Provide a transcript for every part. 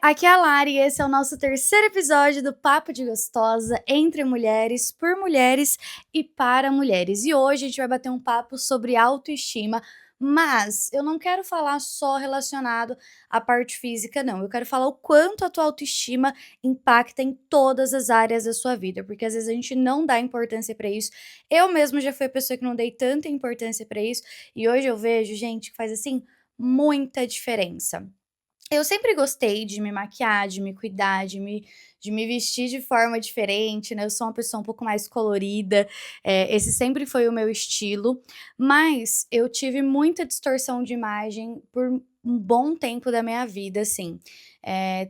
Aqui é a Lari e esse é o nosso terceiro episódio do Papo de Gostosa entre mulheres, por mulheres e para mulheres. E hoje a gente vai bater um papo sobre autoestima, mas eu não quero falar só relacionado à parte física, não. Eu quero falar o quanto a tua autoestima impacta em todas as áreas da sua vida, porque às vezes a gente não dá importância para isso. Eu mesma já fui a pessoa que não dei tanta importância para isso, e hoje eu vejo, gente, que faz assim muita diferença. Eu sempre gostei de me maquiar, de me cuidar, de me vestir de forma diferente, né, eu sou uma pessoa um pouco mais colorida, esse sempre foi o meu estilo, mas eu tive muita distorção de imagem por um bom tempo da minha vida, assim.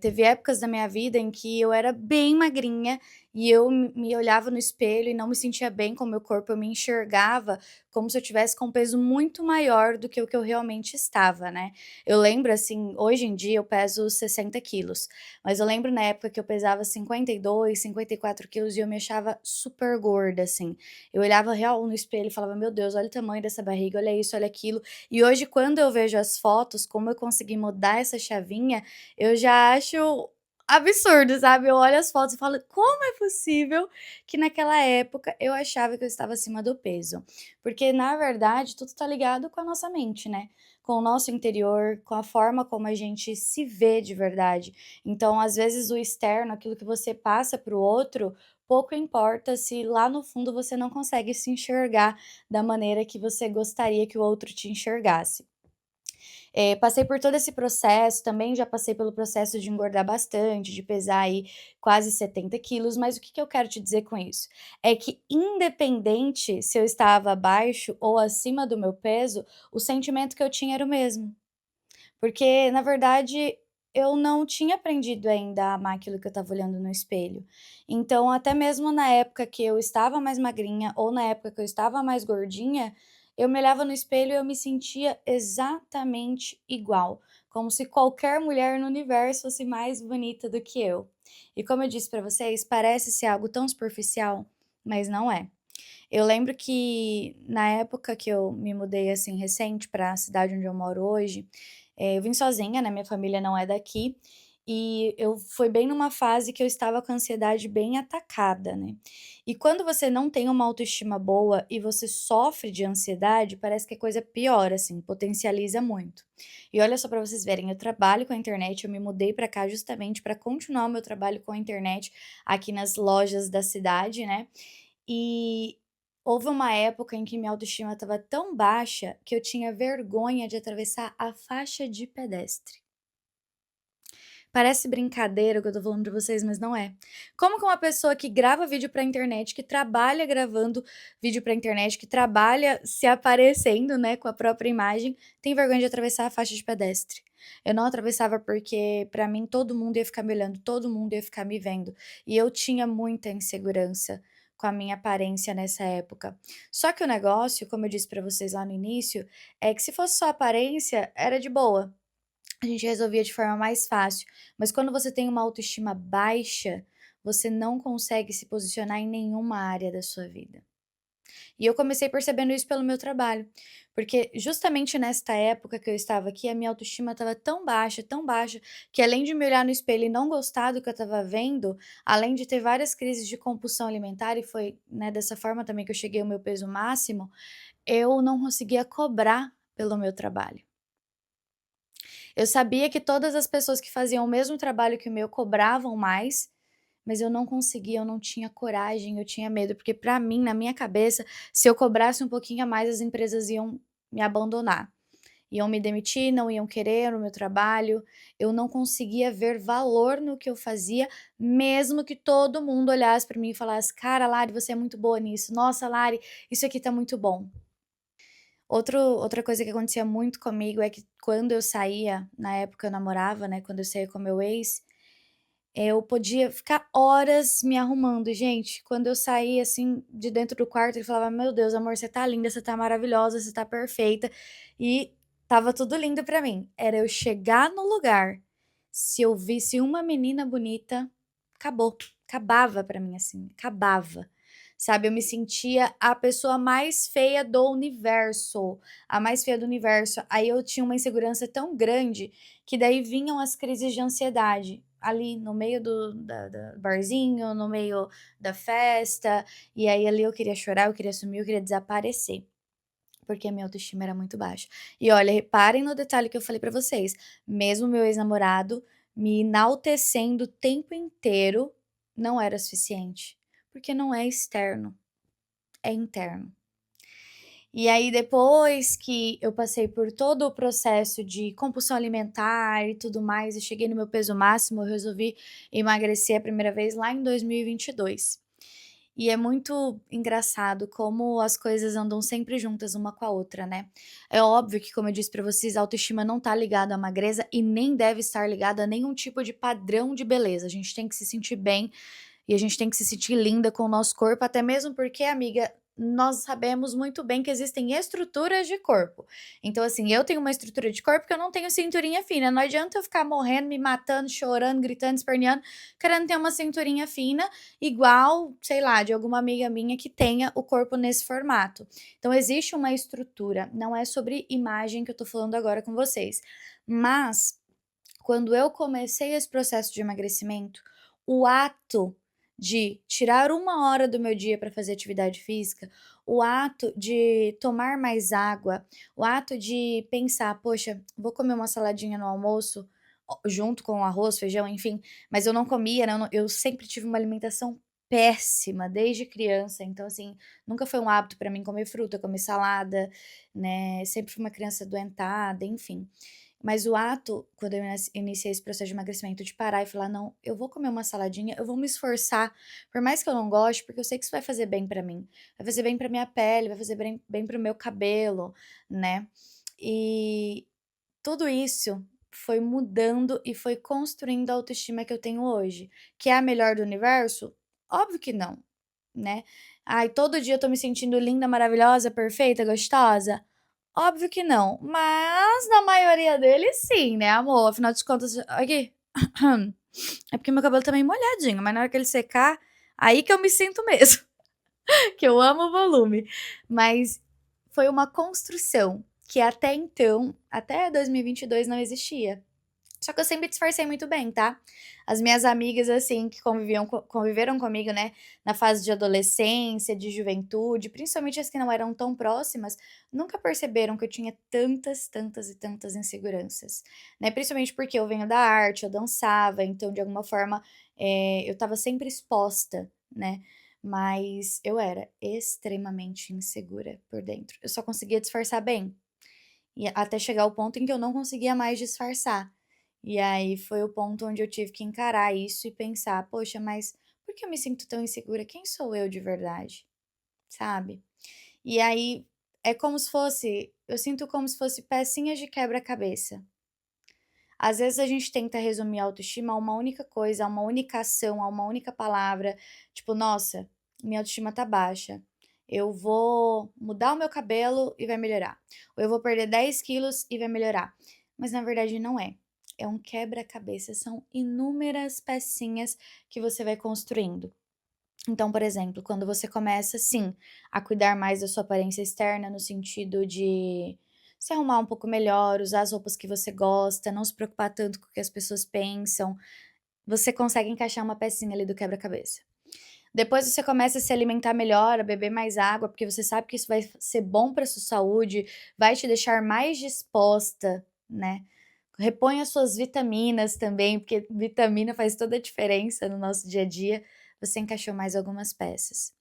Teve épocas da minha vida em que eu era bem magrinha e eu me olhava no espelho e não me sentia bem com o meu corpo, eu me enxergava como se eu tivesse com um peso muito maior do que o que eu realmente estava, né. Eu lembro, assim, hoje em dia eu peso 60 quilos, mas eu lembro na época que eu pesava 52, 54 quilos e eu me achava super gorda, assim. Eu olhava real no espelho e falava: "Meu Deus, olha o tamanho dessa barriga, olha isso, olha aquilo". E hoje quando eu vejo as fotos, como eu consegui mudar essa chavinha, eu já acho absurdo, sabe. Eu olho as fotos e falo: "Como é possível que naquela época eu achava que eu estava acima do peso?". Porque na verdade tudo tá ligado com a nossa mente, né, com o nosso interior, com a forma como a gente se vê de verdade. Então, às vezes, o externo, aquilo que você passa para o outro, pouco importa se lá no fundo você não consegue se enxergar da maneira que você gostaria que o outro te enxergasse. Passei por todo esse processo, também já passei pelo processo de engordar bastante, de pesar aí quase 70 quilos, mas o que que eu quero te dizer com isso? É que independente se eu estava abaixo ou acima do meu peso, o sentimento que eu tinha era o mesmo. Porque, na verdade, eu não tinha aprendido ainda a amar aquilo que eu estava olhando no espelho. Então, até mesmo na época que eu estava mais magrinha ou na época que eu estava mais gordinha, eu me olhava no espelho e eu me sentia exatamente igual, como se qualquer mulher no universo fosse mais bonita do que eu. E como eu disse pra vocês, parece ser algo tão superficial, mas não é. Eu lembro que na época que eu me mudei, assim, recente para a cidade onde eu moro hoje, eu vim sozinha, né, minha família não é daqui, e eu foi bem numa fase que eu estava com a ansiedade bem atacada, né. E quando você não tem uma autoestima boa e você sofre de ansiedade, parece que a coisa piora, assim, potencializa muito. E olha só para vocês verem, eu trabalho com a internet, eu me mudei para cá justamente para continuar o meu trabalho com a internet aqui nas lojas da cidade, né, e houve uma época em que minha autoestima estava tão baixa que eu tinha vergonha de atravessar a faixa de pedestre. Parece brincadeira o que eu tô falando pra vocês, mas não é. Como que uma pessoa que grava vídeo pra internet, que trabalha gravando vídeo pra internet, que trabalha se aparecendo, né, com a própria imagem, tem vergonha de atravessar a faixa de pedestre? Eu não atravessava porque pra mim todo mundo ia ficar me olhando, todo mundo ia ficar me vendo, e eu tinha muita insegurança com a minha aparência nessa época. Só que o negócio, como eu disse pra vocês lá no início, é que se fosse só aparência, era de boa. A gente resolvia de forma mais fácil, mas quando você tem uma autoestima baixa, você não consegue se posicionar em nenhuma área da sua vida. E eu comecei percebendo isso pelo meu trabalho, porque justamente nesta época que eu estava aqui, a minha autoestima estava tão baixa, que além de me olhar no espelho e não gostar do que eu estava vendo, além de ter várias crises de compulsão alimentar, e foi, né, dessa forma também que eu cheguei ao meu peso máximo, eu não conseguia cobrar pelo meu trabalho. Eu sabia que todas as pessoas que faziam o mesmo trabalho que o meu cobravam mais, mas eu não conseguia, eu não tinha coragem, eu tinha medo, porque pra mim, na minha cabeça, se eu cobrasse um pouquinho a mais, as empresas iam me abandonar, iam me demitir, não iam querer o meu trabalho. Eu não conseguia ver valor no que eu fazia, mesmo que todo mundo olhasse pra mim e falasse: "Cara, Lari, você é muito boa nisso. Nossa, Lari, isso aqui tá muito bom". Outra coisa que acontecia muito comigo é que quando eu saía, na época eu namorava, né, quando eu saía com meu ex, eu podia ficar horas me arrumando. E, gente, quando eu saía, assim, de dentro do quarto, ele falava: "Meu Deus, amor, você tá linda, você tá maravilhosa, você tá perfeita". E estava tudo lindo pra mim. Era eu chegar no lugar, se eu visse uma menina bonita, acabou, acabava pra mim, assim, acabava. sabe? Eu me sentia a pessoa mais feia do universo, a mais feia do universo. Aí eu tinha uma insegurança tão grande que daí vinham as crises de ansiedade. Ali no meio do barzinho, no meio da festa, e aí ali eu queria chorar, eu queria sumir, eu queria desaparecer, porque a minha autoestima era muito baixa. E olha, reparem no detalhe que eu falei pra vocês, mesmo meu ex-namorado me enaltecendo o tempo inteiro, não era suficiente, porque não é externo, é interno. E aí depois que eu passei por todo o processo de compulsão alimentar e tudo mais, e cheguei no meu peso máximo, eu resolvi emagrecer a primeira vez lá em 2022. E é muito engraçado como as coisas andam sempre juntas uma com a outra, né. É óbvio que, como eu disse pra vocês, a autoestima não tá ligada à magreza e nem deve estar ligada a nenhum tipo de padrão de beleza. A gente tem que se sentir bem e a gente tem que se sentir linda com o nosso corpo, até mesmo porque, amiga, nós sabemos muito bem que existem estruturas de corpo. Então, assim, eu tenho uma estrutura de corpo que eu não tenho cinturinha fina. Não adianta eu ficar morrendo, me matando, chorando, gritando, esperneando, querendo ter uma cinturinha fina, igual, sei lá, de alguma amiga minha que tenha o corpo nesse formato. Então, existe uma estrutura, não é sobre imagem que eu tô falando agora com vocês. Mas, quando eu comecei esse processo de emagrecimento, o ato de tirar 1 hora do meu dia para fazer atividade física, o ato de tomar mais água, o ato de pensar: "Poxa, vou comer uma saladinha no almoço", junto com arroz, feijão, enfim, mas eu não comia, né, eu sempre tive uma alimentação péssima desde criança, então, assim, nunca foi um hábito para mim comer fruta, comer salada, né, sempre fui uma criança adoentada, enfim. Mas o ato, quando eu iniciei esse processo de emagrecimento, de parar e falar: "Não, eu vou comer uma saladinha, eu vou me esforçar, por mais que eu não goste, porque eu sei que isso vai fazer bem pra mim, vai fazer bem pra minha pele, vai fazer bem para o meu cabelo", né. E tudo isso foi mudando e foi construindo a autoestima que eu tenho hoje. Que é a melhor do universo? Óbvio que não, né. Ai, todo dia eu tô me sentindo linda, maravilhosa, perfeita, gostosa? Óbvio que não, mas na maioria deles sim, né, amor, afinal de contas aqui, é porque meu cabelo tá meio molhadinho, mas na hora que ele secar, aí que eu me sinto mesmo, que eu amo o volume. Mas foi uma construção que até então, até 2022 não existia. Só que eu sempre disfarcei muito bem, tá. As minhas amigas, assim, que conviveram comigo, né, na fase de adolescência, de juventude, principalmente as que não eram tão próximas, nunca perceberam que eu tinha tantas, tantas e tantas inseguranças, né. Principalmente porque eu venho da arte, eu dançava, então de alguma forma, eu estava sempre exposta, né, mas eu era extremamente insegura por dentro. Eu só conseguia disfarçar bem. E até chegar ao ponto em que eu não conseguia mais disfarçar. E aí foi o ponto onde eu tive que encarar isso e pensar: "Poxa, mas por que eu me sinto tão insegura? Quem sou eu de verdade?", sabe. E aí é como se fosse eu sinto como se fosse pecinhas de quebra-cabeça. Às vezes a gente tenta resumir a autoestima a uma única coisa, a uma única ação, a uma única palavra, tipo: "Nossa, minha autoestima tá baixa, eu vou mudar o meu cabelo e vai melhorar", ou "eu vou perder 10 quilos e vai melhorar", mas na verdade não é. É um quebra-cabeça, são inúmeras pecinhas que você vai construindo. Então, por exemplo, quando você começa, sim, a cuidar mais da sua aparência externa, no sentido de se arrumar um pouco melhor, usar as roupas que você gosta, não se preocupar tanto com o que as pessoas pensam, você consegue encaixar uma pecinha ali do quebra-cabeça. Depois você começa a se alimentar melhor, a beber mais água, porque você sabe que isso vai ser bom para sua saúde, vai te deixar mais disposta, né. Repõe as suas vitaminas também, porque vitamina faz toda a diferença no nosso dia a dia. Você encaixou mais algumas peças.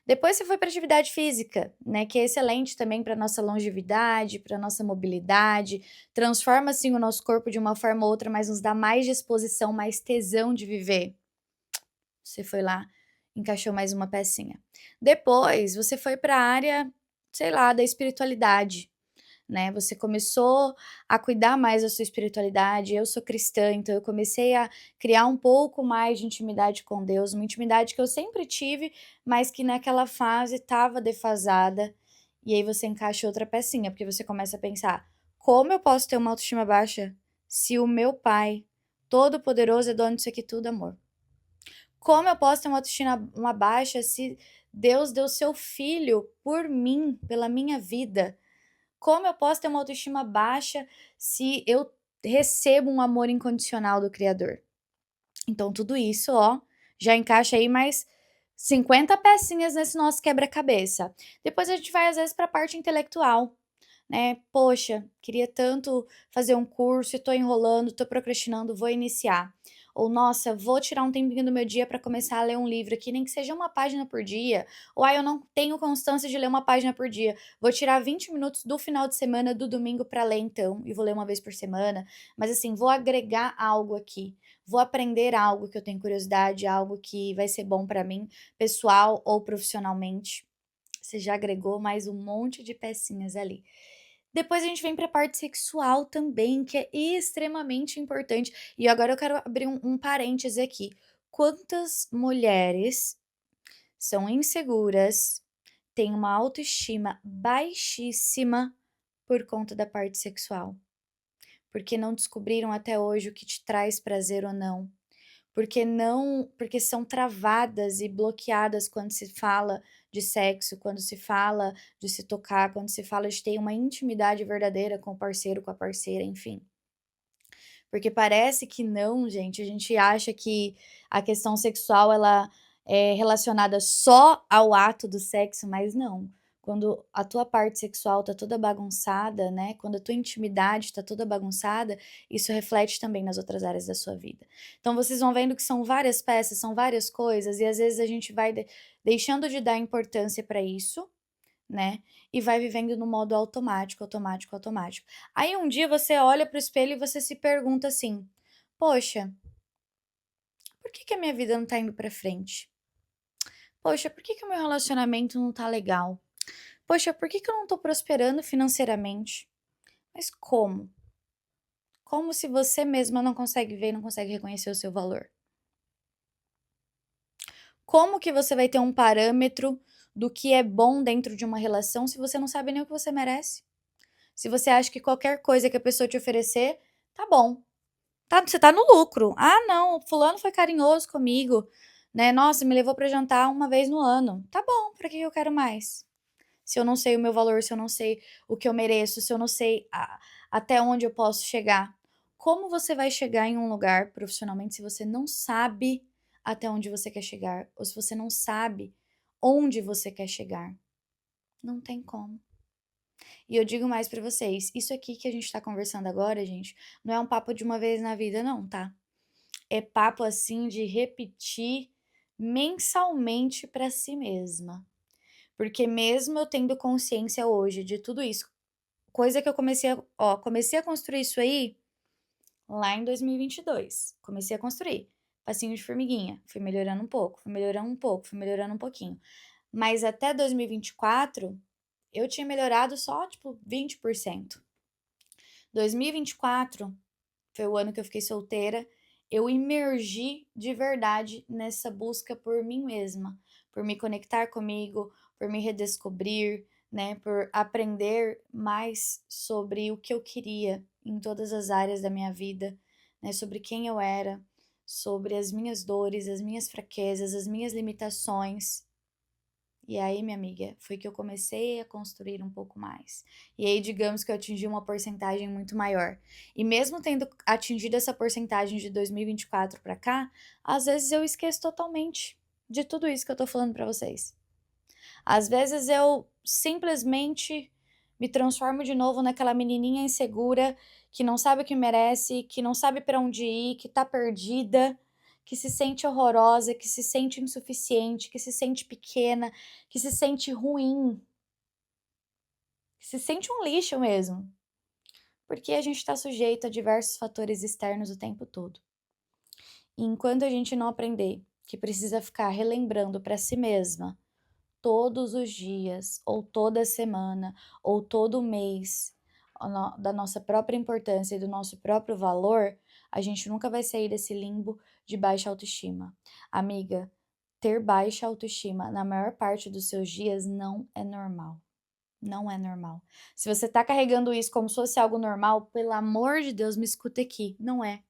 Depois você foi para atividade física, né, que é excelente também para nossa longevidade, para nossa mobilidade, transforma assim o nosso corpo de uma forma ou outra, mas nos dá mais disposição, mais tesão de viver. Você foi lá, encaixou mais uma pecinha. Depois você foi para a área, sei lá, da espiritualidade, né, você começou a cuidar mais da sua espiritualidade. Eu sou cristã, então eu comecei a criar um pouco mais de intimidade com Deus, uma intimidade que eu sempre tive, mas que naquela fase estava defasada. E aí você encaixa outra pecinha, porque você começa a pensar: "Como eu posso ter uma autoestima baixa se o meu pai todo-poderoso é dono disso aqui tudo, amor? Como eu posso ter uma autoestima uma baixa se Deus deu seu filho por mim, pela minha vida. Como eu posso ter uma autoestima baixa se eu recebo um amor incondicional do Criador? Então, tudo isso, ó, já encaixa aí mais 50 pecinhas nesse nosso quebra-cabeça. Depois a gente vai, às vezes, para a parte intelectual, né? Poxa, queria tanto fazer um curso e tô enrolando, tô procrastinando, vou iniciar. Ou nossa, vou tirar um tempinho do meu dia para começar a ler um livro aqui, nem que seja uma página por dia. Ou eu não tenho constância de ler uma página por dia. Vou tirar 20 minutos do final de semana, do domingo para ler então, e vou ler uma vez por semana. Mas assim, vou agregar algo aqui. Vou aprender algo que eu tenho curiosidade, algo que vai ser bom para mim, pessoal ou profissionalmente. Você já agregou mais um monte de pecinhas ali. Depois a gente vem para a parte sexual também, que é extremamente importante. E agora eu quero abrir um parêntese aqui. Quantas mulheres são inseguras, têm uma autoestima baixíssima por conta da parte sexual? Porque não descobriram até hoje o que te traz prazer ou não. Porque são travadas e bloqueadas quando se fala de sexo, quando se fala de se tocar, quando se fala de ter uma intimidade verdadeira com o parceiro, com a parceira, enfim. Porque parece que não, gente, a gente acha que a questão sexual ela é relacionada só ao ato do sexo, mas não. Quando a tua parte sexual tá toda bagunçada, né, quando a tua intimidade tá toda bagunçada, isso reflete também nas outras áreas da sua vida. Então vocês vão vendo que são várias peças, são várias coisas e às vezes a gente vai deixando de dar importância para isso, né, e vai vivendo no modo automático, automático, automático. Aí um dia você olha pro espelho e você se pergunta assim: "Poxa, por que que a minha vida não tá indo pra frente? Poxa, por que que o meu relacionamento não tá legal? Poxa, por que que eu não tô prosperando financeiramente?" Mas como? Como se você mesma não consegue ver e não consegue reconhecer o seu valor? Como que você vai ter um parâmetro do que é bom dentro de uma relação se você não sabe nem o que você merece? Se você acha que qualquer coisa que a pessoa te oferecer, tá bom. Você tá no lucro. "Ah, não, fulano foi carinhoso comigo, né, nossa, me levou pra jantar uma vez no ano". Tá bom, pra que eu quero mais? Se eu não sei o meu valor, se eu não sei o que eu mereço, se eu não sei até onde eu posso chegar. Como você vai chegar em um lugar profissionalmente se você não sabe até onde você quer chegar? Ou se você não sabe onde você quer chegar? Não tem como. E eu digo mais pra vocês, isso aqui que a gente tá conversando agora, gente, não é um papo de uma vez na vida não, tá? É papo, assim, de repetir mensalmente pra si mesma. Porque mesmo eu tendo consciência hoje de tudo isso, coisa que eu comecei a construir isso aí lá em 2022, comecei a construir, passinho de formiguinha, fui melhorando um pouco, fui melhorando um pouco, fui melhorando um pouquinho. Mas até 2024, eu tinha melhorado só, tipo, 20%. 2024 foi o ano que eu fiquei solteira, eu imergi de verdade nessa busca por mim mesma, por me conectar comigo, por me redescobrir, né, por aprender mais sobre o que eu queria em todas as áreas da minha vida, né, sobre quem eu era, sobre as minhas dores, as minhas fraquezas, as minhas limitações. E aí, minha amiga, foi que eu comecei a construir um pouco mais. E aí, digamos que eu atingi uma porcentagem muito maior. E mesmo tendo atingido essa porcentagem de 2024 para cá, às vezes eu esqueço totalmente de tudo isso que eu tô falando para vocês. Às vezes eu simplesmente me transformo de novo naquela menininha insegura que não sabe o que merece, que não sabe para onde ir, que tá perdida, que se sente horrorosa, que se sente insuficiente, que se sente pequena, que se sente ruim, que se sente um lixo mesmo. Porque a gente está sujeito a diversos fatores externos o tempo todo. E enquanto a gente não aprender que precisa ficar relembrando para si mesma todos os dias, ou toda semana, ou todo mês, da nossa própria importância e do nosso próprio valor, a gente nunca vai sair desse limbo de baixa autoestima. Amiga, ter baixa autoestima na maior parte dos seus dias não é normal. Não é normal. Se você tá carregando isso como se fosse algo normal, pelo amor de Deus, me escuta aqui. Não é.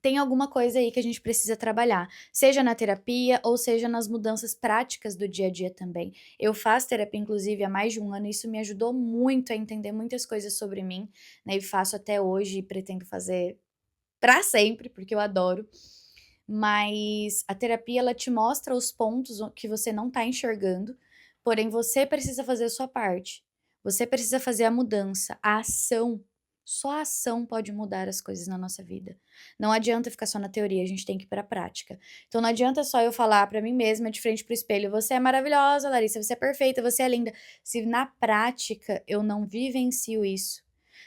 tem alguma coisa aí que a gente precisa trabalhar, seja na terapia ou seja nas mudanças práticas do dia a dia também. Eu faço terapia, inclusive, há mais de um ano, e isso me ajudou muito a entender muitas coisas sobre mim, né, e faço até hoje e pretendo fazer pra sempre, porque eu adoro. Mas a terapia, ela te mostra os pontos que você não tá enxergando, porém você precisa fazer a sua parte. Você precisa fazer a mudança, a ação. Só a ação pode mudar as coisas na nossa vida. Não adianta ficar só na teoria, a gente tem que ir pra prática. Então não adianta só eu falar pra mim mesma de frente pro espelho: "Você é maravilhosa, Larissa, você é perfeita, você é linda", se na prática eu não vivencio isso,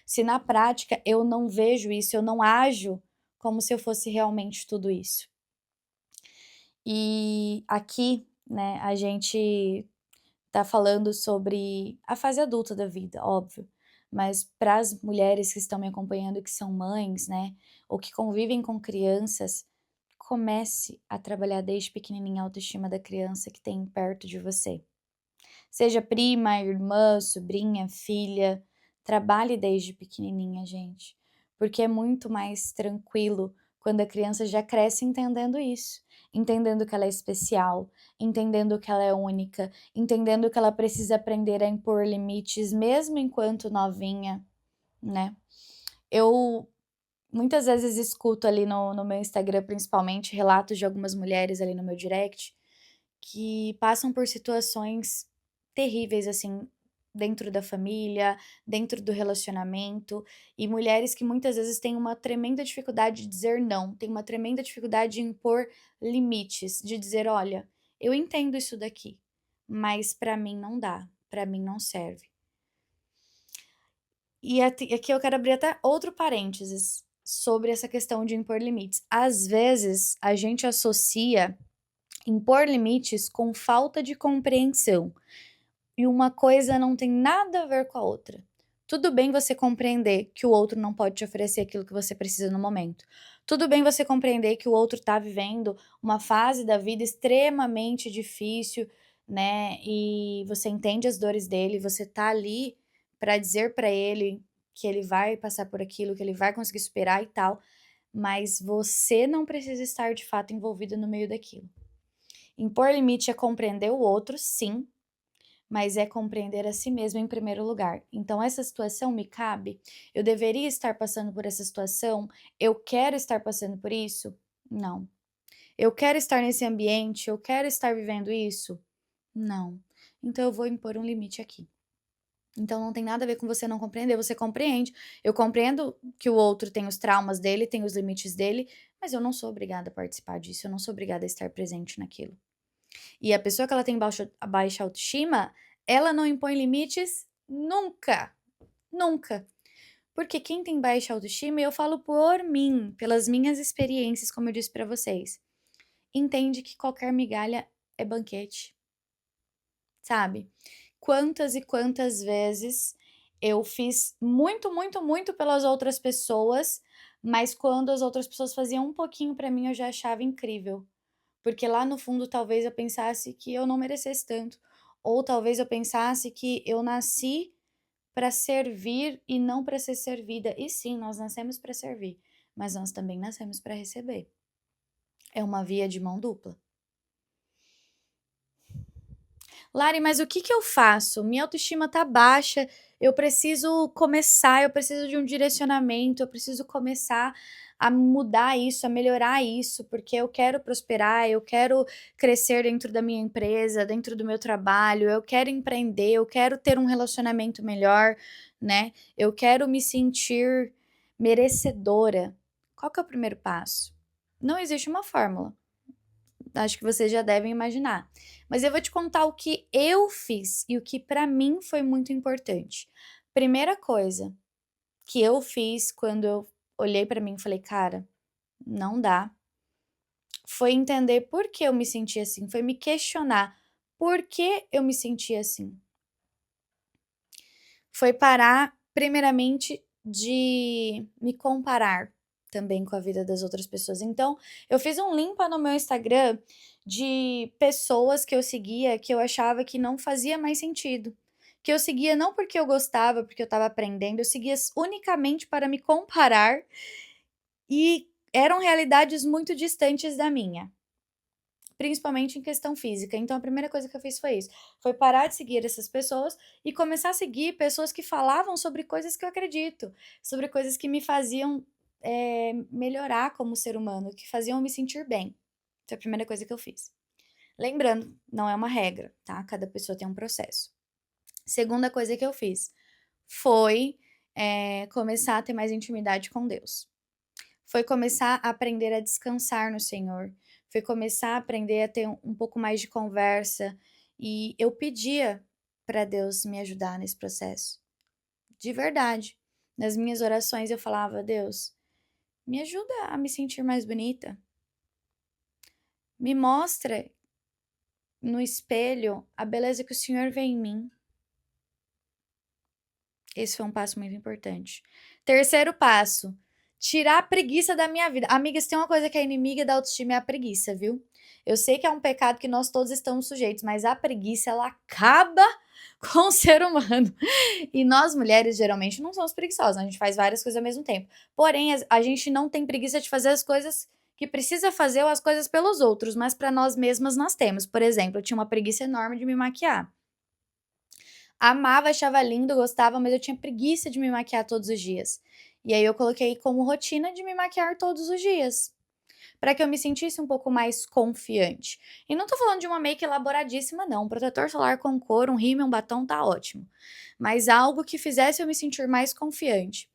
se na prática eu não vejo isso, eu não ajo como se eu fosse realmente tudo isso. E aqui, né, a gente tá falando sobre a fase adulta da vida, óbvio, mas para as mulheres que estão me acompanhando, que são mães, né, ou que convivem com crianças, comece a trabalhar desde pequenininha a autoestima da criança que tem perto de você. Seja prima, irmã, sobrinha, filha, trabalhe desde pequenininha, gente, porque é muito mais tranquilo quando a criança já cresce entendendo isso, entendendo que ela é especial, entendendo que ela é única, entendendo que ela precisa aprender a impor limites mesmo enquanto novinha, né. Eu muitas vezes escuto ali no meu Instagram, principalmente, relatos de algumas mulheres ali no meu direct, que passam por situações terríveis, assim, dentro da família, dentro do relacionamento, e mulheres que muitas vezes têm uma tremenda dificuldade de dizer não, têm uma tremenda dificuldade de impor limites, de dizer: "Olha, eu entendo isso daqui, mas pra mim não dá, pra mim não serve". E aqui eu quero abrir até outro parênteses sobre essa questão de impor limites. Às vezes, a gente associa impor limites com falta de compreensão, e uma coisa não tem nada a ver com a outra. Tudo bem você compreender que o outro não pode te oferecer aquilo que você precisa no momento. Tudo bem você compreender que o outro está vivendo uma fase da vida extremamente difícil, né? E você entende as dores dele, você tá ali para dizer para ele que ele vai passar por aquilo, que ele vai conseguir superar e tal, mas você não precisa estar de fato envolvido no meio daquilo. Impor limite é compreender o outro, sim, mas é compreender a si mesmo em primeiro lugar. Então, essa situação me cabe? Eu deveria estar passando por essa situação? Eu quero estar passando por isso? Não. Eu quero estar nesse ambiente? Eu quero estar vivendo isso? Não. Então, eu vou impor um limite aqui. Então, não tem nada a ver com você não compreender, você compreende. Eu compreendo que o outro tem os traumas dele, tem os limites dele, mas eu não sou obrigada a participar disso, eu não sou obrigada a estar presente naquilo. E a pessoa que ela tem baixa autoestima, ela não impõe limites nunca, nunca. Porque quem tem baixa autoestima, e eu falo por mim, pelas minhas experiências, como eu disse pra vocês, entende que qualquer migalha é banquete, sabe? Quantas e quantas vezes eu fiz muito, muito, muito pelas outras pessoas, mas quando as outras pessoas faziam um pouquinho pra mim, eu já achava incrível. Porque lá no fundo talvez eu pensasse que eu não merecesse tanto, ou talvez eu pensasse que eu nasci para servir e não para ser servida. E sim, nós nascemos para servir, mas nós também nascemos para receber. É uma via de mão dupla. Lari, mas o que que eu faço? Minha autoestima tá baixa, eu preciso começar, eu preciso de um direcionamento, eu preciso começar a mudar isso, a melhorar isso, porque eu quero prosperar, eu quero crescer dentro da minha empresa, dentro do meu trabalho, eu quero empreender, eu quero ter um relacionamento melhor, né? Eu quero me sentir merecedora. Qual que é o primeiro passo? Não existe uma fórmula. Acho que vocês já devem imaginar. Mas eu vou te contar o que eu fiz e o que pra mim foi muito importante. Primeira coisa que eu fiz quando eu olhei pra mim e falei: "Cara, não dá", foi entender por que eu me sentia assim, foi me questionar por que eu me sentia assim. Foi parar, primeiramente, de me comparar também com a vida das outras pessoas. Então, eu fiz um limpa no meu Instagram de pessoas que eu seguia que eu achava que não fazia mais sentido. Que eu seguia não porque eu gostava, porque eu estava aprendendo, eu seguia unicamente para me comparar e eram realidades muito distantes da minha, principalmente em questão física. Então a primeira coisa que eu fiz foi isso, foi parar de seguir essas pessoas e começar a seguir pessoas que falavam sobre coisas que eu acredito, sobre coisas que me faziam melhorar como ser humano, que faziam eu me sentir bem. Foi a primeira coisa que eu fiz. Lembrando, não é uma regra, tá? Cada pessoa tem um processo. Segunda coisa que eu fiz foi começar a ter mais intimidade com Deus. Foi começar a aprender a descansar no Senhor. Foi começar a aprender a ter um pouco mais de conversa. E eu pedia para Deus me ajudar nesse processo. De verdade. Nas minhas orações eu falava: Deus, me ajuda a me sentir mais bonita. Me mostra no espelho a beleza que o Senhor vê em mim. Esse foi um passo muito importante. Terceiro passo, tirar a preguiça da minha vida. Amigas, tem uma coisa que é inimiga da autoestima, é a preguiça, viu? Eu sei que é um pecado que nós todos estamos sujeitos, mas a preguiça, ela acaba com o ser humano. E nós mulheres, geralmente, não somos preguiçosas, a gente faz várias coisas ao mesmo tempo. Porém, a gente não tem preguiça de fazer as coisas que precisa fazer ou as coisas pelos outros, mas para nós mesmas nós temos. Por exemplo, eu tinha uma preguiça enorme de me maquiar. Amava, achava lindo, gostava, mas eu tinha preguiça de me maquiar todos os dias. E aí eu coloquei como rotina de me maquiar todos os dias, para que eu me sentisse um pouco mais confiante. E não tô falando de uma make elaboradíssima não, um protetor solar com cor, um rímel, um batom tá ótimo, mas algo que fizesse eu me sentir mais confiante.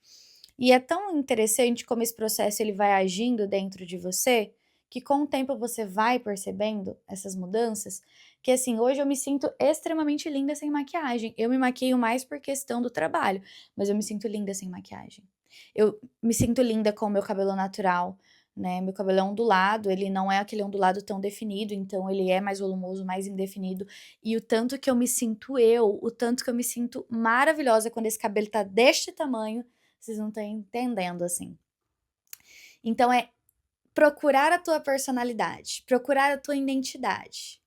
E é tão interessante como esse processo ele vai agindo dentro de você, que com o tempo você vai percebendo essas mudanças, que assim, hoje eu me sinto extremamente linda sem maquiagem. Eu me maquio mais por questão do trabalho, mas eu me sinto linda sem maquiagem. Eu me sinto linda com o meu cabelo natural, né? Meu cabelo é ondulado, ele não é aquele ondulado tão definido, então ele é mais volumoso, mais indefinido. E o tanto que eu me sinto o tanto que eu me sinto maravilhosa quando esse cabelo tá deste tamanho, vocês não estão entendendo, assim. Então é procurar a tua personalidade, procurar a tua identidade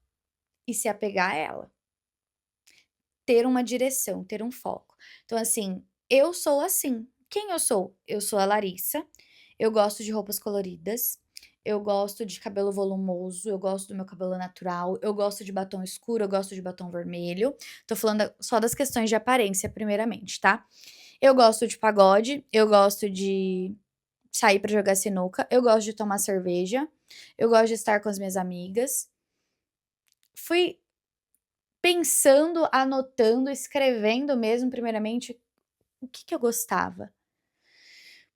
e se apegar a ela. Ter uma direção, ter um foco. Então, assim, eu sou assim. Quem eu sou? Eu sou a Larissa, eu gosto de roupas coloridas, eu gosto de cabelo volumoso, eu gosto do meu cabelo natural, eu gosto de batom escuro, eu gosto de batom vermelho. Tô falando só das questões de aparência, primeiramente, tá? Eu gosto de pagode, eu gosto de sair pra jogar sinuca, eu gosto de tomar cerveja, eu gosto de estar com as minhas amigas. Fui pensando, anotando, escrevendo mesmo, primeiramente, o que eu gostava.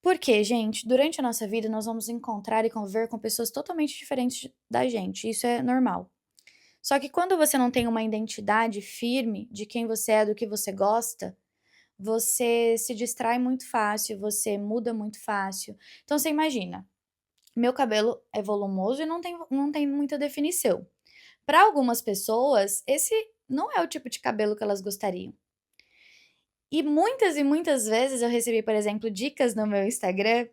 Porque, gente, durante a nossa vida nós vamos encontrar e conviver com pessoas totalmente diferentes da gente, isso é normal. Só que quando você não tem uma identidade firme de quem você é, do que você gosta, você se distrai muito fácil, você muda muito fácil. Então você imagina, meu cabelo é volumoso e não tem muita definição. Para algumas pessoas, esse não é o tipo de cabelo que elas gostariam. E muitas vezes eu recebi, por exemplo, dicas no meu Instagram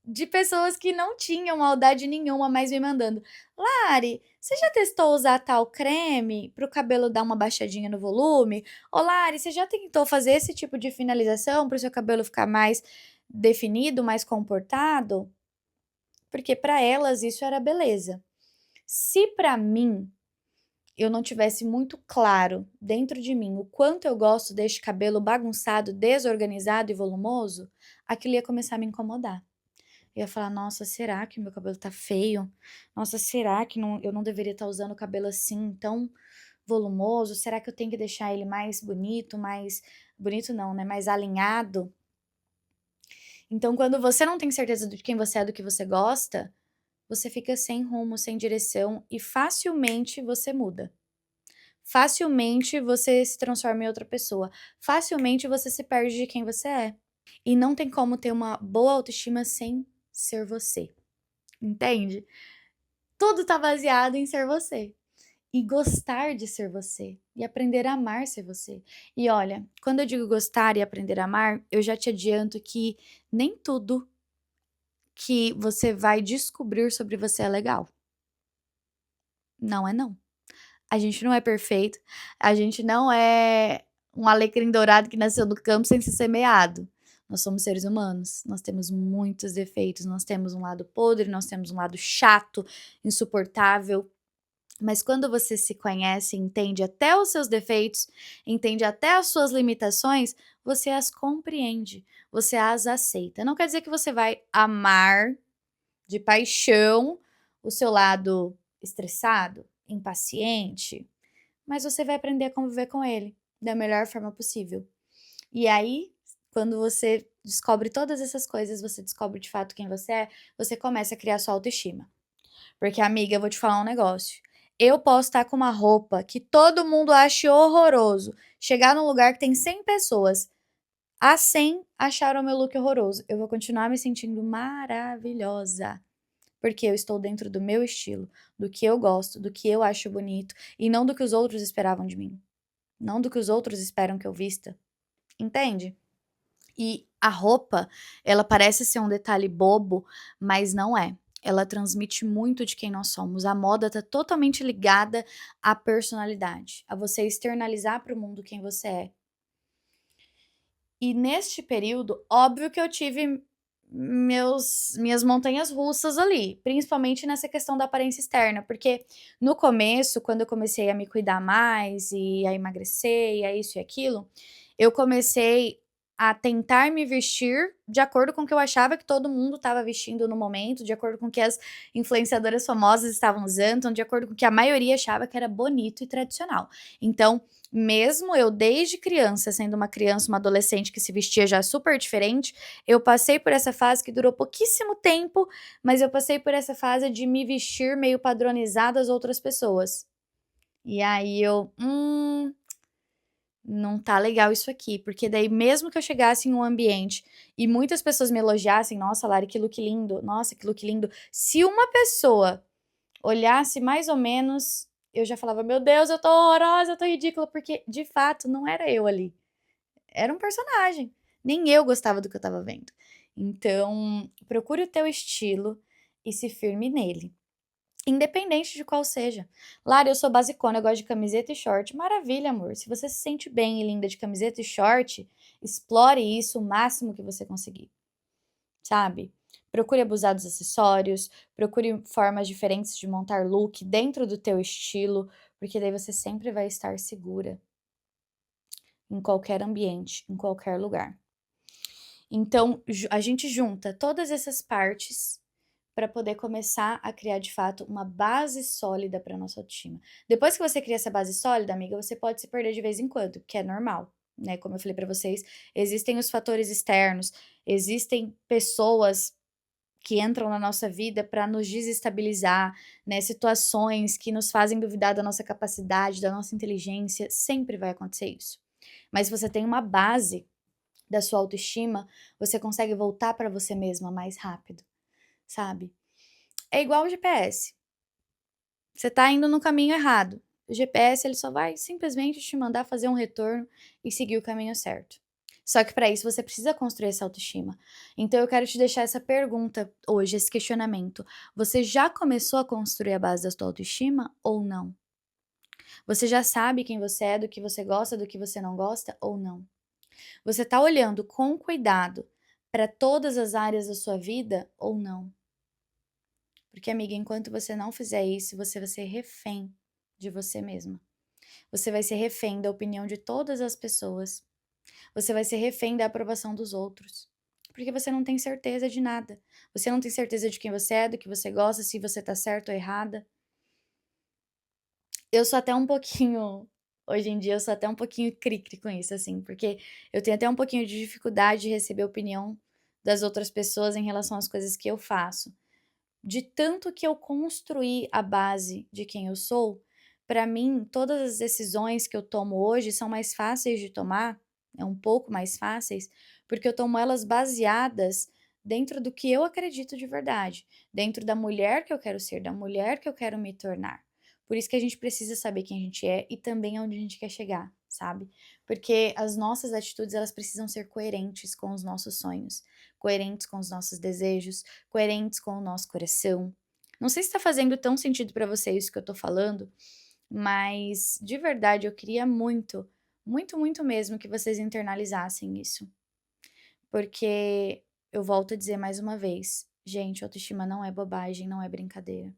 de pessoas que não tinham maldade nenhuma, mas me mandando: Lari, você já testou usar tal creme para o cabelo dar uma baixadinha no volume? Ô Lari, você já tentou fazer esse tipo de finalização para o seu cabelo ficar mais definido, mais comportado? Porque para elas isso era beleza. Se para mim eu não tivesse muito claro dentro de mim o quanto eu gosto deste cabelo bagunçado, desorganizado e volumoso, aquilo ia começar a me incomodar. Eu ia falar: nossa, será que meu cabelo tá feio? Nossa, será que eu não deveria estar usando o cabelo assim, tão volumoso? Será que eu tenho que deixar ele mais bonito, mais bonito não, né? Mais alinhado? Então, quando você não tem certeza de quem você é, do que você gosta, você fica sem rumo, sem direção e facilmente você muda. Facilmente você se transforma em outra pessoa. Facilmente você se perde de quem você é. E não tem como ter uma boa autoestima sem ser você. Entende? Tudo tá baseado em ser você. E gostar de ser você. E aprender a amar ser você. E olha, quando eu digo gostar e aprender a amar, eu já te adianto que nem tudo que você vai descobrir sobre você é legal. Não é não. A gente não é perfeito, a gente não é um alecrim dourado que nasceu no campo sem ser semeado. Nós somos seres humanos, nós temos muitos defeitos, nós temos um lado podre, nós temos um lado chato, insuportável, mas quando você se conhece, entende até os seus defeitos, entende até as suas limitações, você as compreende, você as aceita. Não quer dizer que você vai amar de paixão o seu lado estressado, impaciente, mas você vai aprender a conviver com ele da melhor forma possível. E aí, quando você descobre todas essas coisas, você descobre de fato quem você é, você começa a criar sua autoestima. Porque, amiga, eu vou te falar um negócio. Eu posso estar com uma roupa que todo mundo ache horroroso, chegar num lugar que tem 100 pessoas, as 100 acharam meu look horroroso. Eu vou continuar me sentindo maravilhosa. Porque eu estou dentro do meu estilo, do que eu gosto, do que eu acho bonito, e não do que os outros esperavam de mim. Não do que os outros esperam que eu vista. Entende? E a roupa, ela parece ser um detalhe bobo, mas não é. Ela transmite muito de quem nós somos. A moda tá totalmente ligada à personalidade, a você externalizar para o mundo quem você é. E neste período, óbvio que eu tive minhas montanhas russas ali, principalmente nessa questão da aparência externa, porque no começo, quando eu comecei a me cuidar mais e a emagrecer e a isso e aquilo, eu comecei a tentar me vestir de acordo com o que eu achava que todo mundo estava vestindo no momento, de acordo com o que as influenciadoras famosas estavam usando, de acordo com o que a maioria achava que era bonito e tradicional. Então, mesmo eu desde criança, sendo uma criança, uma adolescente que se vestia já super diferente, eu passei por essa fase que durou pouquíssimo tempo, mas eu passei por essa fase de me vestir meio padronizada às outras pessoas. E aí não tá legal isso aqui, porque daí mesmo que eu chegasse em um ambiente e muitas pessoas me elogiassem, nossa, Lari, que look lindo, nossa, que look lindo. Se uma pessoa olhasse mais ou menos, eu já falava, meu Deus, eu tô horrorosa, eu tô ridícula, porque de fato não era eu ali. Era um personagem. Nem eu gostava do que eu tava vendo. Então, procure o teu estilo e se firme nele. Independente de qual seja. Lara, eu sou basicona, eu gosto de camiseta e short. Maravilha, amor. Se você se sente bem e linda de camiseta e short, explore isso o máximo que você conseguir, sabe? Procure abusar dos acessórios, procure formas diferentes de montar look dentro do teu estilo, porque daí você sempre vai estar segura em qualquer ambiente, em qualquer lugar. Então, a gente junta todas essas partes para poder começar a criar de fato uma base sólida para nossa autoestima. Depois que você cria essa base sólida, amiga, você pode se perder de vez em quando, que é normal, né? Como eu falei para vocês, existem os fatores externos, existem pessoas que entram na nossa vida para nos desestabilizar, né? Situações que nos fazem duvidar da nossa capacidade, da nossa inteligência, sempre vai acontecer isso. Mas se você tem uma base da sua autoestima, você consegue voltar para você mesma mais rápido, sabe? É igual o GPS. Você tá indo no caminho errado. O GPS ele só vai simplesmente te mandar fazer um retorno e seguir o caminho certo. Só que para isso você precisa construir essa autoestima. Então eu quero te deixar essa pergunta hoje, esse questionamento. Você já começou a construir a base da sua autoestima ou não? Você já sabe quem você é, do que você gosta, do que você não gosta ou não? Você tá olhando com cuidado para todas as áreas da sua vida ou não? Porque, amiga, enquanto você não fizer isso, você vai ser refém de você mesma. Você vai ser refém da opinião de todas as pessoas. Você vai ser refém da aprovação dos outros. Porque você não tem certeza de nada. Você não tem certeza de quem você é, do que você gosta, se você tá certo ou errada. Eu sou até um pouquinho. Hoje em dia, eu sou até um pouquinho cri-cri com isso, assim, porque eu tenho até um pouquinho de dificuldade de receber a opinião das outras pessoas em relação às coisas que eu faço. De tanto que eu construí a base de quem eu sou, para mim, todas as decisões que eu tomo hoje são mais fáceis de tomar, é um pouco mais fáceis, porque eu tomo elas baseadas dentro do que eu acredito de verdade, dentro da mulher que eu quero ser, da mulher que eu quero me tornar. Por isso que a gente precisa saber quem a gente é e também aonde a gente quer chegar, sabe? Porque as nossas atitudes, elas precisam ser coerentes com os nossos sonhos, coerentes com os nossos desejos, coerentes com o nosso coração. Não sei se está fazendo tão sentido para você isso que eu tô falando, mas de verdade eu queria muito, muito, muito mesmo que vocês internalizassem isso. Porque eu volto a dizer mais uma vez, gente, autoestima não é bobagem, não é brincadeira.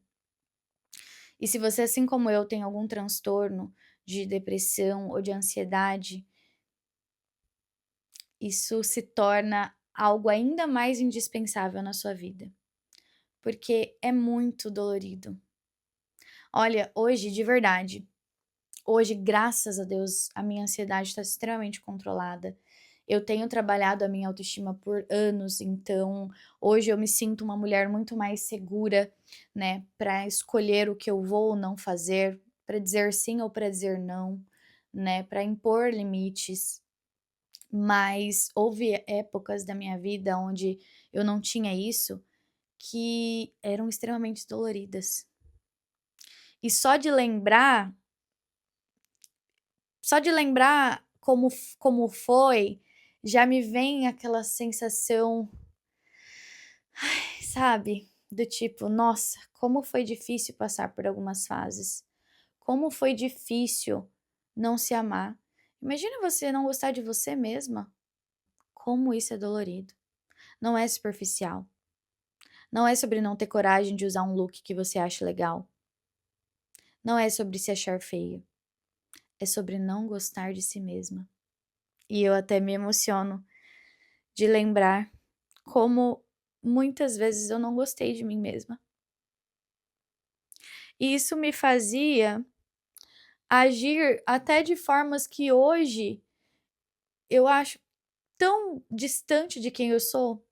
E se você, assim como eu, tem algum transtorno de depressão ou de ansiedade, isso se torna algo ainda mais indispensável na sua vida, porque é muito dolorido. Olha, hoje, de verdade, hoje, graças a Deus, a minha ansiedade está extremamente controlada. Eu tenho trabalhado a minha autoestima por anos, então hoje eu me sinto uma mulher muito mais segura, né, para escolher o que eu vou ou não fazer, para dizer sim ou para dizer não, né, para impor limites. Mas houve épocas da minha vida onde eu não tinha isso, que eram extremamente doloridas. E só de lembrar como foi, já me vem aquela sensação, sabe, do tipo: "Nossa, como foi difícil passar por algumas fases. Como foi difícil não se amar". Imagina você não gostar de você mesma, como isso é dolorido. Não é superficial, não é sobre não ter coragem de usar um look que você acha legal, não é sobre se achar feia, é sobre não gostar de si mesma. E eu até me emociono de lembrar como muitas vezes eu não gostei de mim mesma. E isso me fazia agir até de formas que hoje eu acho tão distante de quem eu sou.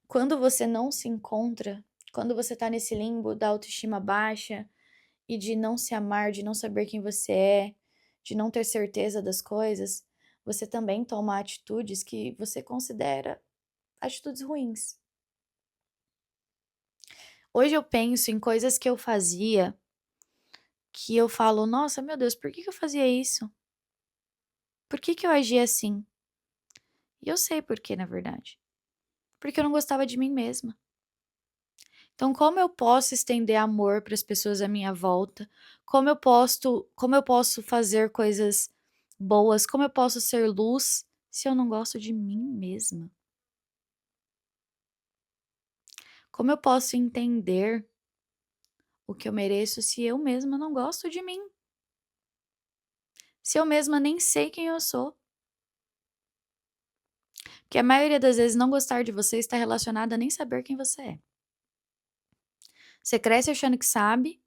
Quando você não se encontra, quando você tá nesse limbo da autoestima baixa e de não se amar, de não saber quem você é, de não ter certeza das coisas, você também toma atitudes que você considera atitudes ruins. Hoje eu penso em coisas que eu fazia que eu falo: "Nossa, meu Deus, por que que eu fazia isso? Por que que eu agia assim?". E eu sei por quê, na verdade. Porque eu não gostava de mim mesma. Então, como eu posso estender amor para as pessoas à minha volta? Como eu posso fazer coisas boas? Como eu posso ser luz se eu não gosto de mim mesma? Como eu posso entender o que eu mereço se eu mesma não gosto de mim? Se eu mesma nem sei quem eu sou? Que a maioria das vezes não gostar de você está relacionada a nem saber quem você é. Você cresce achando que sabe,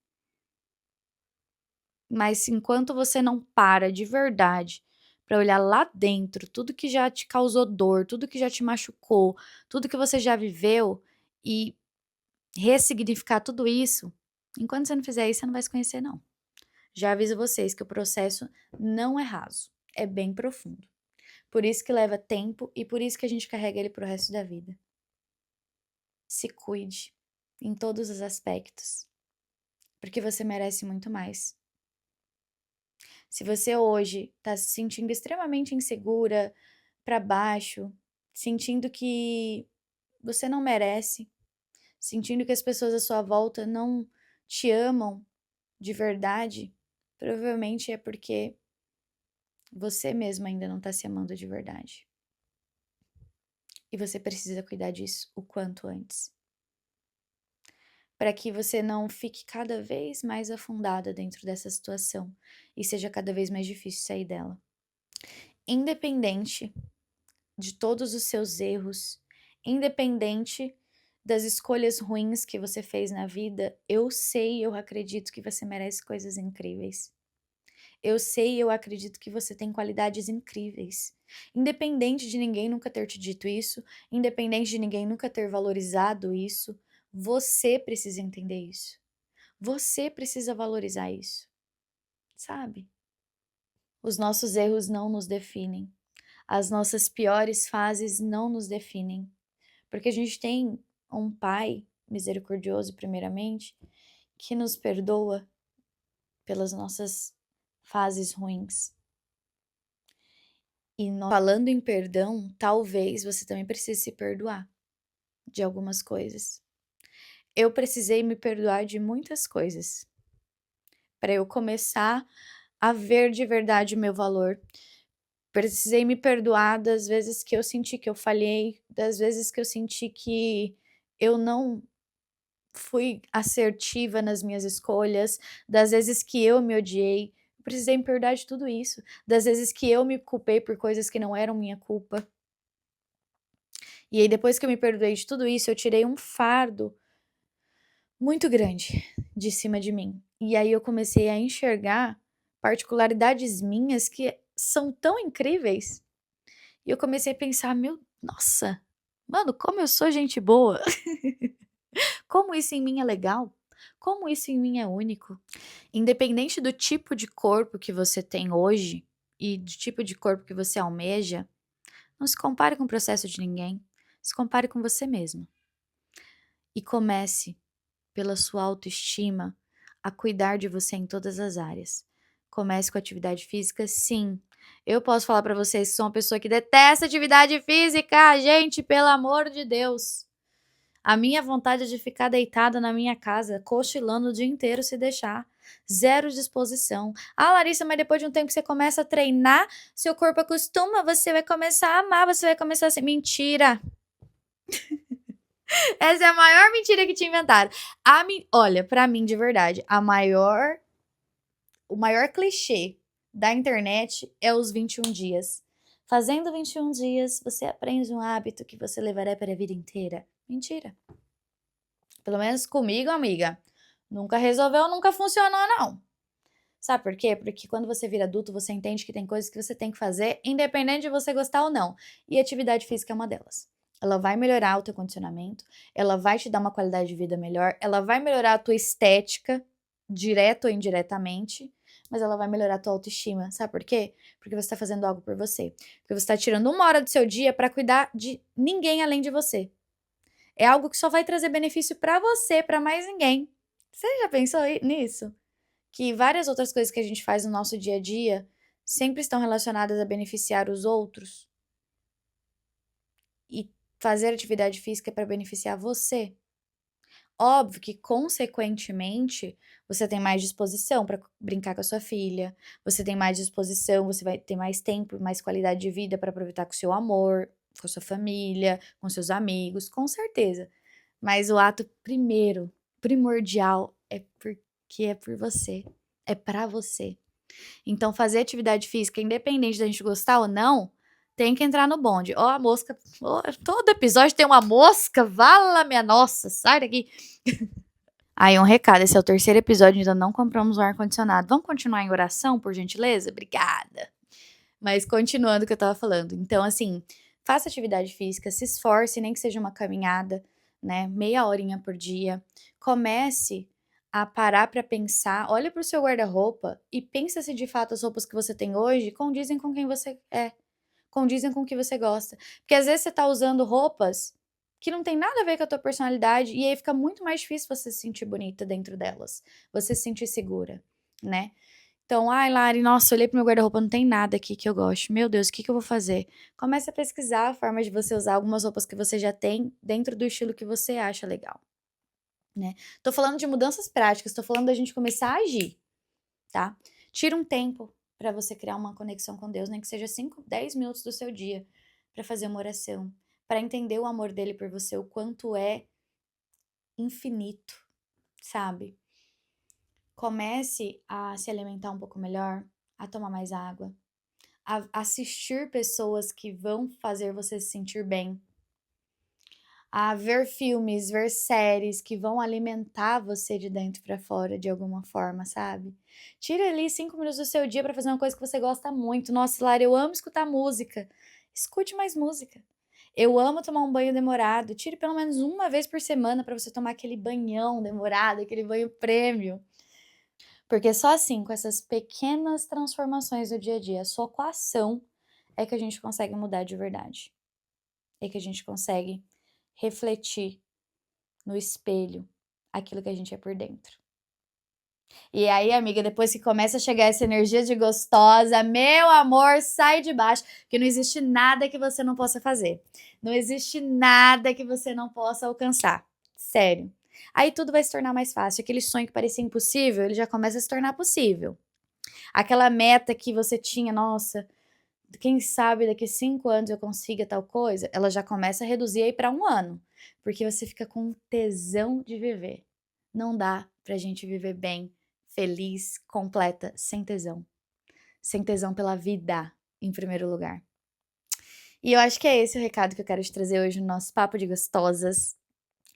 mas enquanto você não para de verdade para olhar lá dentro tudo que já te causou dor, tudo que já te machucou, tudo que você já viveu e ressignificar tudo isso, enquanto você não fizer isso, você não vai se conhecer, não. Já aviso vocês que o processo não é raso, é bem profundo. Por isso que leva tempo e por isso que a gente carrega ele pro resto da vida. Se cuide em todos os aspectos, porque você merece muito mais. Se você hoje está se sentindo extremamente insegura, para baixo, sentindo que você não merece, sentindo que as pessoas à sua volta não te amam de verdade, provavelmente é porque você mesma ainda não está se amando de verdade. E você precisa cuidar disso o quanto antes, para que você não fique cada vez mais afundada dentro dessa situação e seja cada vez mais difícil sair dela. Independente de todos os seus erros, independente das escolhas ruins que você fez na vida, eu sei, eu acredito que você merece coisas incríveis. Eu sei, eu acredito que você tem qualidades incríveis. Independente de ninguém nunca ter te dito isso, independente de ninguém nunca ter valorizado isso, você precisa entender isso. Você precisa valorizar isso, sabe? Os nossos erros não nos definem. As nossas piores fases não nos definem. Porque a gente tem um Pai misericordioso, primeiramente, que nos perdoa pelas nossas fases ruins. E falando em perdão, talvez você também precise se perdoar de algumas coisas. Eu precisei me perdoar de muitas coisas para eu começar a ver de verdade o meu valor, Precisei me perdoar das vezes que eu senti que eu falhei, das vezes que eu senti que eu não fui assertiva nas minhas escolhas, das vezes que eu me odiei. Precisei me perdoar de tudo isso, das vezes que eu me culpei por coisas que não eram minha culpa. E aí depois que eu me perdoei de tudo isso, eu tirei um fardo muito grande de cima de mim. E aí eu comecei a enxergar particularidades minhas que são tão incríveis. E eu comecei a pensar: "Meu, nossa, mano, como eu sou gente boa, como isso em mim é legal, como isso em mim é único". Independente do tipo de corpo que você tem hoje e do tipo de corpo que você almeja, não se compare com o processo de ninguém, se compare com você mesmo. E comece, pela sua autoestima, a cuidar de você em todas as áreas. Comece com atividade física, sim. Eu posso falar pra vocês que sou uma pessoa que detesta atividade física, gente, pelo amor de Deus. A minha vontade é de ficar deitada na minha casa, cochilando o dia inteiro se deixar. Zero disposição. Ah, Larissa, mas depois de um tempo que você começa a treinar, seu corpo acostuma, você vai começar a amar, você vai começar a ser. Mentira! Essa é a maior mentira que te inventaram. Olha, pra mim, de verdade, o maior clichê da internet é os 21 dias. Fazendo 21 dias, você aprende um hábito que você levará para a vida inteira. Mentira. Pelo menos comigo, amiga. Nunca resolveu, nunca funcionou, não. Sabe por quê? Porque quando você vira adulto, você entende que tem coisas que você tem que fazer, independente de você gostar ou não. E atividade física é uma delas. Ela vai melhorar o teu condicionamento, ela vai te dar uma qualidade de vida melhor, ela vai melhorar a tua estética, direto ou indiretamente, mas ela vai melhorar a tua autoestima. Sabe por quê? Porque você está fazendo algo por você. Porque você está tirando 1 hora do seu dia para cuidar de ninguém além de você. É algo que só vai trazer benefício para você, para mais ninguém. Você já pensou nisso? Que várias outras coisas que a gente faz no nosso dia a dia sempre estão relacionadas a beneficiar os outros? E fazer atividade física é para beneficiar você? Óbvio que, consequentemente, você tem mais disposição para brincar com a sua filha, você tem mais disposição, você vai ter mais tempo, mais qualidade de vida para aproveitar com o seu amor, com a sua família, com seus amigos, com certeza. Mas o ato primeiro, primordial, é porque é por você, é para você. Então, fazer atividade física, independente da gente gostar ou não, tem que entrar no bonde. Ó, a mosca. Ó, todo episódio tem uma mosca. Vala minha nossa, sai daqui. Aí, um recado: esse é o 3º episódio, ainda não compramos o ar-condicionado. Vamos continuar em oração, por gentileza? Obrigada. Mas continuando o que eu tava falando. Então, assim, faça atividade física, se esforce, nem que seja uma caminhada, né? Meia horinha por dia. Comece a parar para pensar, olha para o seu guarda-roupa e pensa se de fato as roupas que você tem hoje condizem com quem você é, condizem com o que você gosta. Porque às vezes você tá usando roupas que não tem nada a ver com a tua personalidade e aí fica muito mais difícil você se sentir bonita dentro delas, você se sentir segura, né? Então, ai, Lari, nossa, olhei pro meu guarda-roupa, não tem nada aqui que eu gosto. Meu Deus, o que que eu vou fazer? Comece a pesquisar a forma de você usar algumas roupas que você já tem dentro do estilo que você acha legal, né? Tô falando de mudanças práticas, tô falando da gente começar a agir, tá? Tira um tempo para você criar uma conexão com Deus, nem que seja 5, 10 minutos do seu dia, para fazer uma oração, para entender o amor dele por você, o quanto é infinito, sabe? Comece a se alimentar um pouco melhor, a tomar mais água, a assistir pessoas que vão fazer você se sentir bem, a ver filmes, ver séries que vão alimentar você de dentro pra fora de alguma forma, sabe? Tira ali 5 minutos do seu dia pra fazer uma coisa que você gosta muito. Nossa, Lara, eu amo escutar música. Escute mais música. Eu amo tomar um banho demorado. Tire pelo menos uma vez por semana pra você tomar aquele banhão demorado, aquele banho prêmio. Porque só assim, com essas pequenas transformações do dia a dia, só com a ação, é que a gente consegue mudar de verdade. É que a gente consegue refletir no espelho aquilo que a gente é por dentro. E aí, amiga, depois que começa a chegar essa energia de gostosa, meu amor, sai de baixo, que não existe nada que você não possa fazer. Não existe nada que você não possa alcançar. Sério. Aí tudo vai se tornar mais fácil. Aquele sonho que parecia impossível, ele já começa a se tornar possível. Aquela meta que você tinha, nossa, quem sabe daqui 5 anos eu consiga tal coisa, ela já começa a reduzir aí para 1 ano, porque você fica com tesão de viver. Não dá pra gente viver bem, feliz, completa, sem tesão pela vida, em primeiro lugar. E eu acho que é esse o recado que eu quero te trazer hoje no nosso Papo de Gostosas.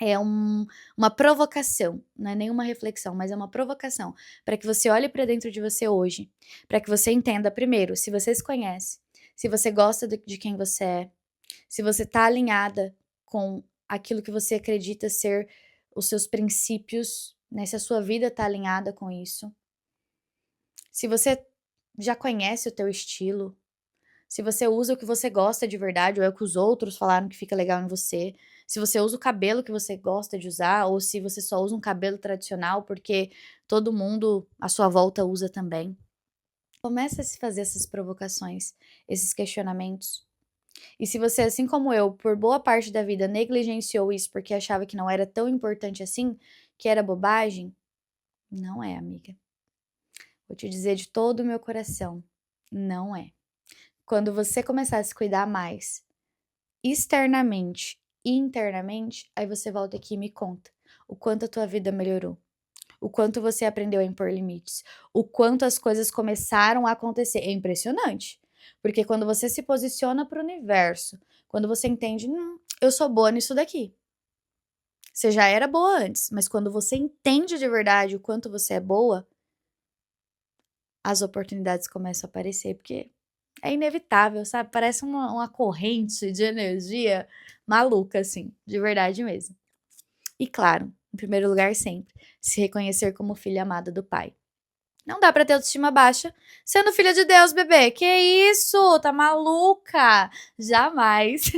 É uma provocação, não é nenhuma reflexão, mas é uma provocação para que você olhe para dentro de você hoje, para que você entenda primeiro se você se conhece, se você gosta de quem você é, se você está alinhada com aquilo que você acredita ser os seus princípios, né, se a sua vida está alinhada com isso, se você já conhece o teu estilo, se você usa o que você gosta de verdade ou é o que os outros falaram que fica legal em você, se você usa o cabelo que você gosta de usar ou se você só usa um cabelo tradicional porque todo mundo à sua volta usa também. Começa a se fazer essas provocações, esses questionamentos. E se você, assim como eu, por boa parte da vida negligenciou isso porque achava que não era tão importante assim, que era bobagem, não é, amiga. Vou te dizer de todo o meu coração, não é. Quando você começar a se cuidar mais, externamente e internamente, aí você volta aqui e me conta o quanto a tua vida melhorou, o quanto você aprendeu a impor limites, o quanto as coisas começaram a acontecer. É impressionante, porque quando você se posiciona para o universo, quando você entende, eu sou boa nisso daqui. Você já era boa antes, mas quando você entende de verdade o quanto você é boa, as oportunidades começam a aparecer, porque é inevitável, sabe? Parece uma corrente de energia maluca, assim, de verdade mesmo. E claro, em primeiro lugar, sempre, se reconhecer como filha amada do Pai. Não dá pra ter autoestima baixa sendo filha de Deus, bebê. Que isso? Tá maluca? Jamais.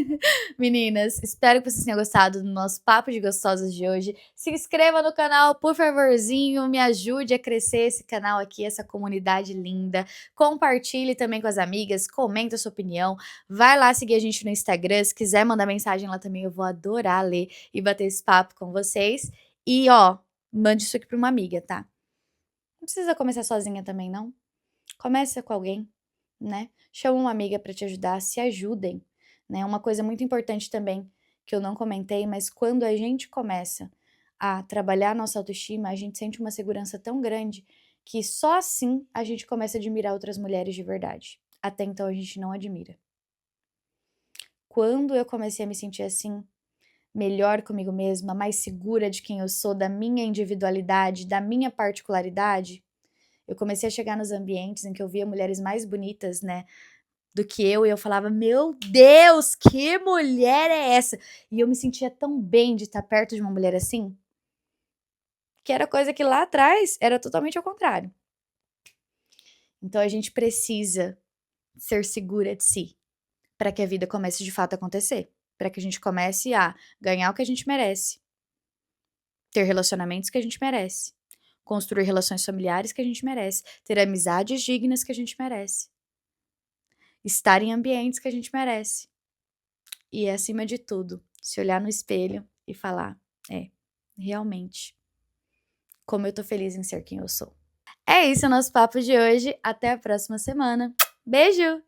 Meninas, espero que vocês tenham gostado do nosso Papo de Gostosas de hoje. Se inscreva no canal, por favorzinho. Me ajude a crescer esse canal aqui, essa comunidade linda. Compartilhe também com as amigas. Comenta a sua opinião. Vai lá seguir a gente no Instagram. Se quiser mandar mensagem lá também, eu vou adorar ler e bater esse papo com vocês. E, ó, mande isso aqui pra uma amiga, tá? Não precisa começar sozinha também, não. Começa com alguém, né? Chama uma amiga para te ajudar, se ajudem, né? Uma coisa muito importante também que eu não comentei, mas quando a gente começa a trabalhar a nossa autoestima, a gente sente uma segurança tão grande que só assim a gente começa a admirar outras mulheres de verdade. Até então a gente não admira. Quando eu comecei a me sentir assim, melhor comigo mesma, mais segura de quem eu sou, da minha individualidade, da minha particularidade, eu comecei a chegar nos ambientes em que eu via mulheres mais bonitas, né, do que eu, e eu falava: "Meu Deus, que mulher é essa?". E eu me sentia tão bem de estar perto de uma mulher assim, que era coisa que lá atrás era totalmente ao contrário. Então a gente precisa ser segura de si, para que a vida comece de fato a acontecer, para que a gente comece a ganhar o que a gente merece, ter relacionamentos que a gente merece, construir relações familiares que a gente merece, ter amizades dignas que a gente merece, estar em ambientes que a gente merece. E, acima de tudo, se olhar no espelho e falar: "É, realmente, como eu tô feliz em ser quem eu sou". É isso o nosso papo de hoje, até a próxima semana. Beijo!